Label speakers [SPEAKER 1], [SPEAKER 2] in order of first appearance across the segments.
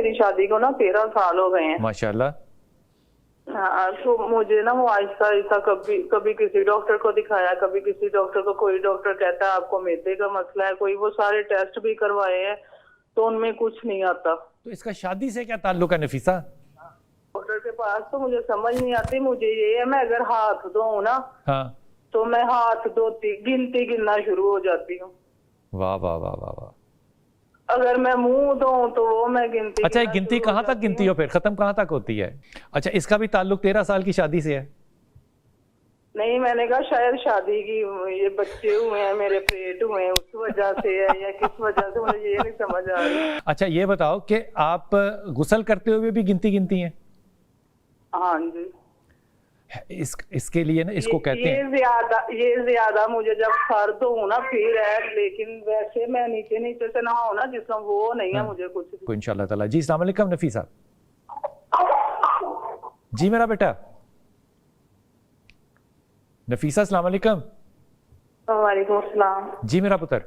[SPEAKER 1] मेरी शादी को ना 13 साल हो गए हैं।
[SPEAKER 2] माशाल्लाह।
[SPEAKER 1] हाँ, तो मुझे ना वो आहिस्ता आहिस्ता कभी कभी किसी डॉक्टर को दिखाया, कभी किसी डॉक्टर को, कोई डॉक्टर कहता है आपको मैदे का मसला है, कोई वो सारे टेस्ट भी करवाए हैं तो उनमें कुछ नहीं आता।
[SPEAKER 2] तो इसका शादी से क्या ताल्लुक है नफीसा?
[SPEAKER 1] डॉक्टर के पास तो मुझे समझ नहीं आती। मुझे ये है, मैं अगर हाथ धोऊं ना
[SPEAKER 2] हाँ।
[SPEAKER 1] तो मैं हाथ धोती गिनना शुरू हो जाती हूँ।
[SPEAKER 2] वाह वाह वाह वाह वाह।
[SPEAKER 1] अगर मैं मुंह धोऊं तो वो मैं गिनती
[SPEAKER 2] अच्छा, ये
[SPEAKER 1] गिनना
[SPEAKER 2] गिनती
[SPEAKER 1] शुरू हो
[SPEAKER 2] कहाँ तक
[SPEAKER 1] जाती
[SPEAKER 2] गिनती
[SPEAKER 1] हूँ।
[SPEAKER 2] हो, फिर खत्म कहाँ तक होती है? अच्छा, इसका भी ताल्लुक 13 साल की शादी से है?
[SPEAKER 1] नहीं, मैंने कहा शायद शादी की ये बच्चे हुए हैं, मेरे पेट हुए हैं, उस वजह से है या किस वजह से, मुझे ये नहीं समझ आ रही।
[SPEAKER 2] अच्छा, ये बताओ कि आप गुस्ल करते हुए भी गिनती गिनती हैं?
[SPEAKER 1] हाँ जी।
[SPEAKER 2] इसके लिए ना इसको कहते हैं,
[SPEAKER 1] ये ज्यादा मुझे जब सर्द हो ना फिर है, लेकिन वैसे मैं नीचे नीचे से नहाऊं ना जिसमें वो नहीं है मुझे कुछ भी।
[SPEAKER 2] को इंशाल्लाह ताला। जी अस्सलाम वालेकुम नफीसा। जी मेरा बेटा नफीसा, अस्सलाम वालेकुम।
[SPEAKER 1] वालेकुम अस्सलाम।
[SPEAKER 2] जी मेरा पुत्र।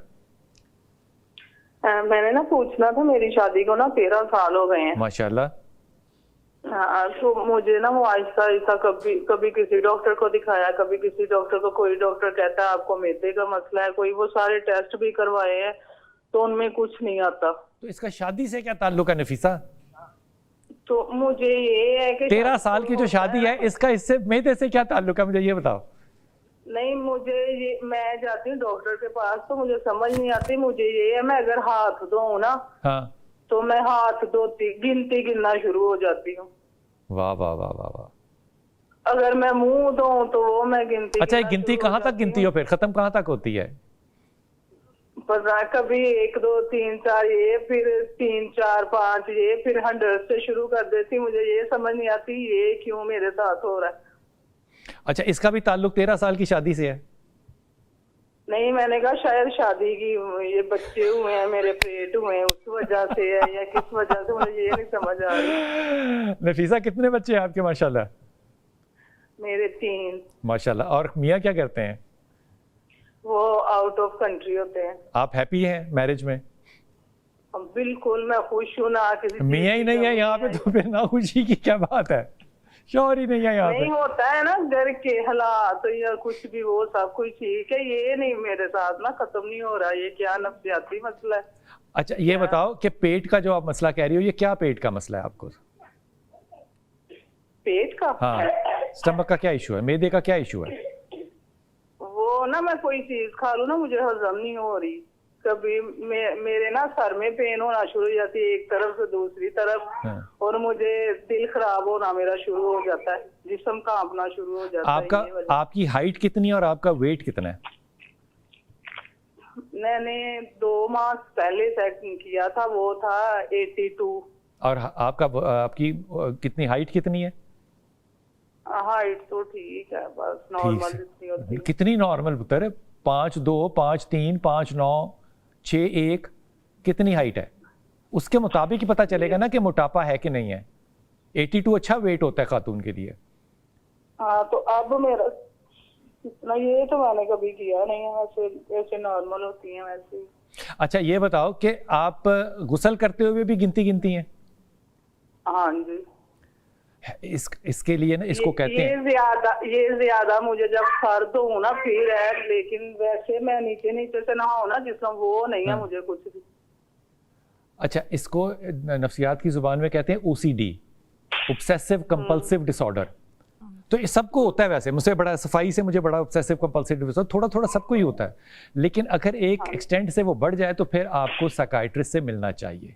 [SPEAKER 1] मैंने ना पूछना था, मेरी शादी को ना 13 साल हो गए हैं।
[SPEAKER 2] माशाल्लाह।
[SPEAKER 1] हाँ, तो मुझे ना वो आहिस्ता आहिस्ता कभी कभी किसी डॉक्टर को दिखाया, कभी किसी डॉक्टर को, कोई डॉक्टर कहता है आपको मैदे का मसला है, कोई वो सारे टेस्ट भी करवाए हैं तो उनमें कुछ नहीं आता।
[SPEAKER 2] तो इसका शादी से क्या ताल्लुक है नफीसा?
[SPEAKER 1] तो मुझे ये है कि
[SPEAKER 2] 13 साल की जो शादी है इसका इससे मैदे से क्या ताल्लुक है, मुझे ये बताओ।
[SPEAKER 1] नहीं, मुझे ये, मैं जाती हूँ डॉक्टर के पास तो मुझे समझ नहीं आती। मुझे ये है, मैं अगर हाथ धोऊं ना
[SPEAKER 2] हाँ।
[SPEAKER 1] तो मैं हाथ धोती गिनना शुरू हो जाती हूँ।
[SPEAKER 2] वाह वाह वाह वाह वाह।
[SPEAKER 1] अगर मैं मुंह धोऊं तो वो मैं गिनती
[SPEAKER 2] अच्छा, ये
[SPEAKER 1] गिनना
[SPEAKER 2] गिनती
[SPEAKER 1] शुरू हो
[SPEAKER 2] कहाँ तक
[SPEAKER 1] जाती
[SPEAKER 2] गिनती
[SPEAKER 1] हूँ।
[SPEAKER 2] हो, फिर खत्म कहाँ तक होती है?
[SPEAKER 1] पर कभी 1 2 3 4 ये, फिर 3 4 5 ये, फिर 100 से शुरू कर देती। मुझे ये समझ नहीं आती ये क्यों मेरे साथ हो रहा है।
[SPEAKER 2] अच्छा, इसका भी ताल्लुक 13 साल की शादी से है?
[SPEAKER 1] नहीं, मैंने कहा शायद शादी की ये बच्चे हुए हैं, मेरे पेट हुए हैं, उस वजह से है या किस वजह से, मुझे ये नहीं समझ आ रही।
[SPEAKER 2] नफीसा, कितने बच्चे हैं आपके माशाल्लाह?
[SPEAKER 1] मेरे 3।
[SPEAKER 2] माशाल्लाह। और मियाँ क्या करते हैं?
[SPEAKER 1] वो आउट ऑफ कंट्री होते हैं।
[SPEAKER 2] आप हैप्पी हैं मैरिज में?
[SPEAKER 1] बिल्कुल, मैं खुश हूँ ना। किसी
[SPEAKER 2] मियाँ ही नहीं है यहाँ पे तो फिर ना खुशी की क्या बात है? शौहर ही नहीं है यहाँ पे।
[SPEAKER 1] नहीं होता है ना घर के हालात तो या कुछ भी, वो सब कुछ ठीक है। ये नहीं मेरे साथ ना खत्म नहीं हो रहा। ये क्या नफ्सियाती मसला है।
[SPEAKER 2] अच्छा, ये बताओ कि पेट का जो आप मसला कह रही हो, ये क्या पेट का मसला है आपको?
[SPEAKER 1] पेट का?
[SPEAKER 2] हाँ, स्टमक का क्या इशू है, मैदे का क्या इशू है?
[SPEAKER 1] वो ना मैं कोई चीज खा लूं ना मुझे हजम नहीं हो रही। कभी मेरे ना सर में पेन होना शुरू हो जाती है एक तरफ से दूसरी तरफ।
[SPEAKER 2] हाँ।
[SPEAKER 1] और मुझे दिल खराब होना मेरा शुरू हो जाता है, जिस्म कांपना शुरू हो जाता है। ये वजह।
[SPEAKER 2] आपकी हाइट कितनी है और आपका वेट कितना है?
[SPEAKER 1] मैंने 2 माह पहले सेट किया था, वो था 82।
[SPEAKER 2] और आपकी कितनी हाइट कितनी है?
[SPEAKER 1] हाइट तो ठीक है, बस नॉर्मल जितनी होती है।
[SPEAKER 2] कितनी नॉर्मल पुत्र? 5'2", 5'3", 5'9", 6'1", कितनी हाइट है? उसके मुताबिक ही पता चलेगा ना कि मोटापा है कि नहीं है। 82 अच्छा वेट होता है खातून के लिए।
[SPEAKER 1] हाँ, तो अब मेरा इतना, ये तो मैंने कभी किया नहीं है। वैसे नॉर्मल होती है वैसे।
[SPEAKER 2] अच्छा, ये बताओ कि आप गुस्ल करते हुए भी गिनती हैं?
[SPEAKER 1] हाँ जी।
[SPEAKER 2] इसके लिए ना इसको कहते हैं,
[SPEAKER 1] ये ज्यादा मुझे जब सर्द हो ना फिर है, लेकिन वैसे मैं नीचे नीचे से नहाऊं ना जिसमें वो नहीं है मुझे कुछ भी।
[SPEAKER 2] अच्छा, इसको नफ्सियात की जुबान में कहते हैं OCD, ऑब्सेसिव कंपल्सिव डिसऑर्डर। तो ये सबको होता है वैसे, मुझसे बड़ा सफाई से मुझे बड़ा ऑब्सेसिव कंपल्सिव डिसऑर्डर थोड़ा थोड़ा सबको ही होता है। लेकिन अगर एक एक्सटेंट से वो बढ़ जाए तो फिर आपको साइकियाट्रिस्ट से मिलना चाहिए।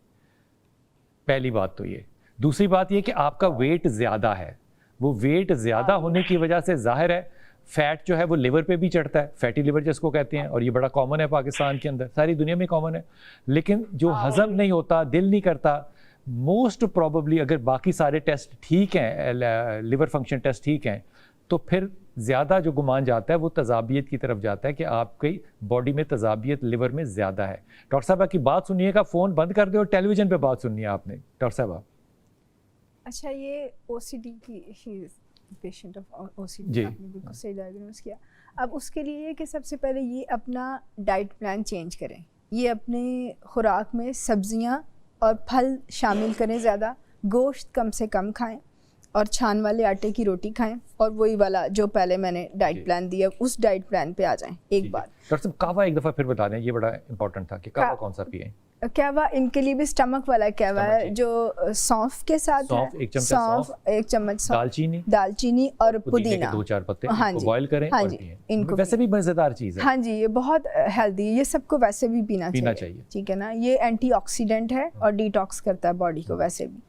[SPEAKER 2] पहली बात तो ये। दूसरी बात ये कि आपका वेट ज़्यादा है। वो वेट ज़्यादा होने की वजह से जाहिर है फैट जो है वो लिवर पे भी चढ़ता है, फैटी लिवर जिसको कहते हैं, और ये बड़ा कॉमन है पाकिस्तान के अंदर, सारी दुनिया में कॉमन है। लेकिन जो हजम नहीं होता, दिल नहीं करता, मोस्ट प्रॉबली अगर बाकी सारे टेस्ट ठीक हैं, लिवर फंक्शन टेस्ट ठीक हैं, तो फिर ज़्यादा जो गुमान जाता है वो तजाबियत की तरफ जाता है कि आपकी बॉडी में तजाबियत लिवर में ज़्यादा है। डॉक्टर साहबा की बात सुनिएगा, फ़ोन बंद कर दे और टेलीविज़न पे बात सुननी है आपने। डॉक्टर साहबा,
[SPEAKER 3] अच्छा, ये OCD की पेशेंट ऑफ OCD आपने बिल्कुल सही डायग्नोस किया। अब उसके लिए कि सबसे पहले ये अपना डाइट प्लान चेंज करें, ये अपने खुराक में सब्जियां और फल शामिल करें ज़्यादा, गोश्त कम से कम खाएं और छान वाले आटे की रोटी खाएं और वही वाला जो पहले मैंने डाइट प्लान दिया उस डाइट प्लान पे आ जाएं एक बार।
[SPEAKER 2] डॉक्टर साहब कहवा एक दफ़ा फिर बता दें, ये बड़ा इंपॉर्टेंट था कि कहवा कौन सा पिए।
[SPEAKER 3] कहवा इनके लिए भी स्टमक वाला कहवा है जो सौंफ के साथ है, सौंफ एक चम्मच दालचीनी और पुदीना
[SPEAKER 2] 2-4 पत्ते,
[SPEAKER 3] हाँ जी,
[SPEAKER 2] बॉईल करें
[SPEAKER 3] हाँ
[SPEAKER 2] और
[SPEAKER 3] जी,
[SPEAKER 2] पिएं।
[SPEAKER 3] इनको
[SPEAKER 2] वैसे भी मजेदार चीज़ है।
[SPEAKER 3] हाँ जी, ये बहुत हेल्दी है, ये सबको वैसे भी पीना चाहिए, ठीक है ना। ये एंटीऑक्सीडेंट है और डिटॉक्स करता है बॉडी को वैसे भी।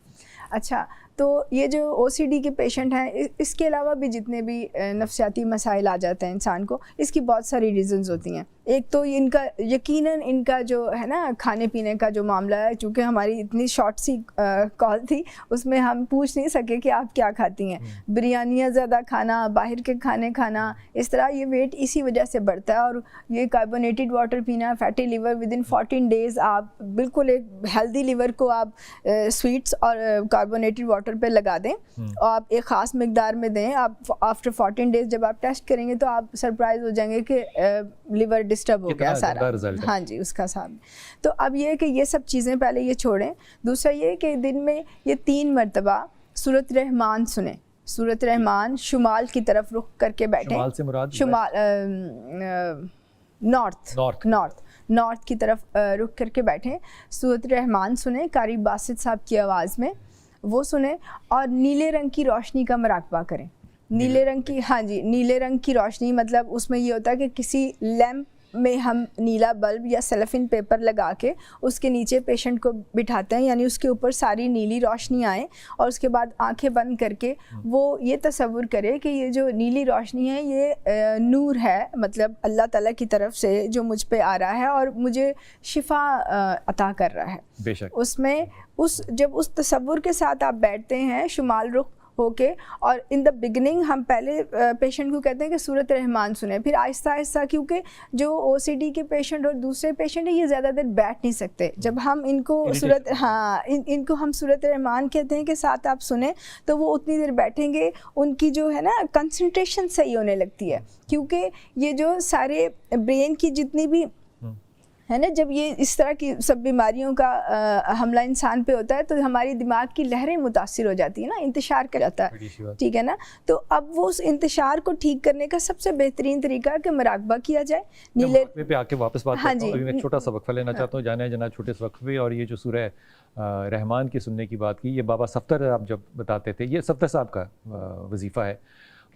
[SPEAKER 3] अच्छा, तो ये जो OCD के पेशेंट हैं, इसके अलावा भी जितने भी नफ्सियाती मसाइल आ जाते हैं इंसान को, इसकी बहुत सारी रीज़न्स होती हैं। एक तो इनका यकीनन इनका जो है ना खाने पीने का जो मामला है, चूँकि हमारी इतनी शॉर्ट सी कॉल थी उसमें हम पूछ नहीं सके कि आप क्या खाती हैं। बिरयानियाँ ज़्यादा खाना, बाहर के खाने खाना, इस तरह ये वेट इसी वजह से बढ़ता है। और ये कार्बोनेटेड वाटर पीना, फैटी लिवर, विदिन 14 डेज़ आप बिल्कुल एक हेल्दी लिवर को आप स्वीट्स और कार्बोनेटेड वाटर पे लगा दें और आप एक ख़ास मिकदार में दें। आप आफ्टर 14 डेज़ जब आप टेस्ट करेंगे तो आप सरप्राइज हो जाएंगे कि लिवर डिस्टर्ब हो गया सारा। हाँ जी, उसका साथ। तो अब ये है कि ये सब चीज़ें पहले ये छोड़ें। दूसरा ये कि दिन में ये 3 मरतबा सूरत रहमान सुने। सूरत रहमान शुमाल की तरफ रुख करके बैठें।
[SPEAKER 2] शुमाल से मुराद
[SPEAKER 3] नॉर्थ की तरफ रुख करके बैठें। सूरत रहमान सुने कारी बासित साहब की आवाज़ में, वो सुने और नीले रंग की रोशनी का मुराकबा करें। नीले रंग की, हाँ जी, नीले रंग की रोशनी मतलब उसमें ये होता है कि किसी लैंप में हम नीला बल्ब या सेलोफेन पेपर लगा के उसके नीचे पेशेंट को बिठाते हैं, यानी उसके ऊपर सारी नीली रोशनी आए और उसके बाद आंखें बंद करके वो ये तसव्वुर करे कि ये जो नीली रोशनी है ये नूर है, मतलब अल्लाह ताला की तरफ से जो मुझ पे आ रहा है और मुझे शिफा अता कर रहा है।
[SPEAKER 2] बेशक
[SPEAKER 3] उसमें जब उस तसव्वुर के साथ आप बैठते हैं शुमाल रुख होके, और इन द बिगनिंग हम पहले पेशेंट को कहते हैं कि सूरत रहमान सुने, फिर आहिस्ता आहिस्ता, क्योंकि जो OCD के पेशेंट और दूसरे पेशेंट हैं ये ज़्यादा देर बैठ नहीं सकते, जब हम इनको इनको हम सूरत रहमान कहते हैं कि साथ आप सुने तो वो उतनी देर बैठेंगे, उनकी जो है ना कंसंट्रेशन सही होने लगती है। क्योंकि ये जो सारे ब्रेन की जितनी भी है ना, जब ये इस तरह की सब बीमारियों का हमला इंसान पे होता है तो हमारी दिमाग की लहरें मुतासिर हो जाती है ना, इंतशार कर जाता है, ठीक है ना। तो अब वो उस इंतशार को ठीक करने का सबसे बेहतरीन तरीका है कि मुराकबा किया जाए। नीले
[SPEAKER 2] पे आके वापस बात
[SPEAKER 3] हाँ
[SPEAKER 2] करता हूं, अभी मैं छोटा सा वक्फा लेना चाहता हूँ, जाने जना छोटे से वक्फे। और ये जो सूरह रहमान की सुनने की बात की, ये बाबा सफ्तर आप जब बताते थे, ये सफ्तर साहब का वजीफ़ा है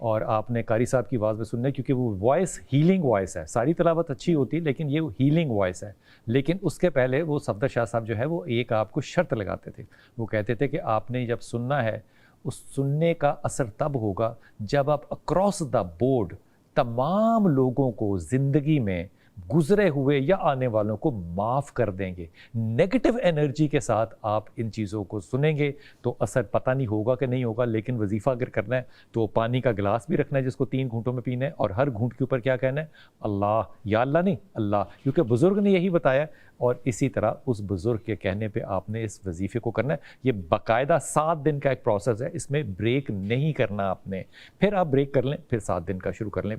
[SPEAKER 2] और आपने कारी साहब की आवाज़ में सुनना है, क्योंकि वो वॉइस हीलिंग वॉइस है। सारी तलावत अच्छी होती है लेकिन ये हीलिंग वॉइस है। लेकिन उसके पहले वो सफदर शाह साहब जो है वो एक आपको शर्त लगाते थे, वो कहते थे कि आपने जब सुनना है उस सुनने का असर तब होगा जब आप अक्रॉस द बोर्ड तमाम लोगों को ज़िंदगी में गुजरे हुए या आने वालों को माफ़ कर देंगे। नेगेटिव एनर्जी के साथ आप इन चीज़ों को सुनेंगे तो असर पता नहीं होगा कि नहीं होगा, लेकिन वजीफ़ा अगर करना है तो पानी का गिलास भी रखना है जिसको 3 घूंटों में पीना है, और हर घूंट के ऊपर क्या कहना है, अल्लाह, या अल्लाह नहीं अल्लाह, क्योंकि बुज़ुर्ग ने यही बताया। और इसी तरह उस बुज़ुर्ग के कहने पे आपने इस वजीफ़े को करना है। ये बाकायदा 7 दिन का एक प्रोसेस है, इसमें ब्रेक नहीं करना आपने। फिर आप ब्रेक कर लें, फिर 7 दिन का शुरू कर लें।